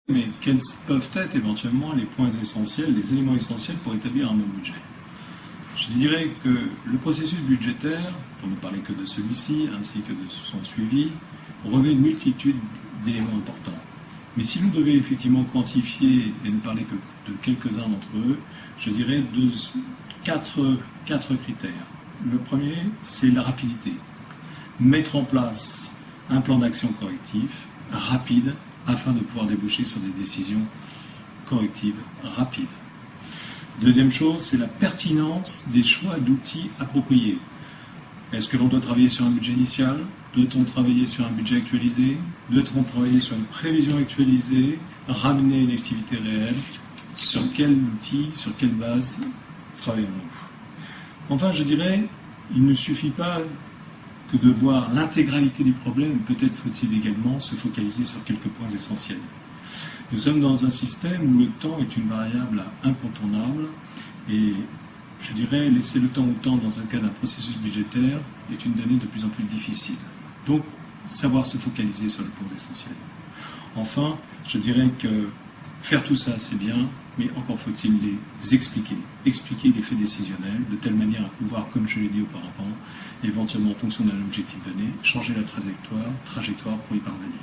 Mais quels peuvent être éventuellement les points essentiels, les éléments essentiels pour établir un bon budget? Je dirais que le processus budgétaire, pour ne parler que de celui-ci, ainsi que de son suivi, revêt une multitude d'éléments importants. Mais si l'on devait effectivement quantifier et ne parler que de quelques-uns d'entre eux, je dirais quatre critères. Le premier, c'est la rapidité. Mettre en place un plan d'action correctif rapide afin de pouvoir déboucher sur des décisions correctives rapides. Deuxième chose, c'est la pertinence des choix d'outils appropriés. Est-ce que l'on doit travailler sur un budget initial? Doit-on travailler sur un budget actualisé? Doit-on travailler sur une prévision actualisée? Ramener une activité réelle? Sur quel outil, sur quelle base travaillons-nous? Enfin, je dirais, il ne suffit pas que de voir l'intégralité du problème, peut-être faut-il également se focaliser sur quelques points essentiels. Nous sommes dans un système où le temps est une variable incontournable et je dirais laisser le temps au temps dans un cas d'un processus budgétaire est une donnée de plus en plus difficile. Donc, savoir se focaliser sur les points essentiels. Enfin, je dirais que faire tout ça, c'est bien, mais encore faut-il les expliquer les faits décisionnels, de telle manière à pouvoir, comme je l'ai dit auparavant, éventuellement en fonction d'un objectif donné, changer la trajectoire pour y parvenir.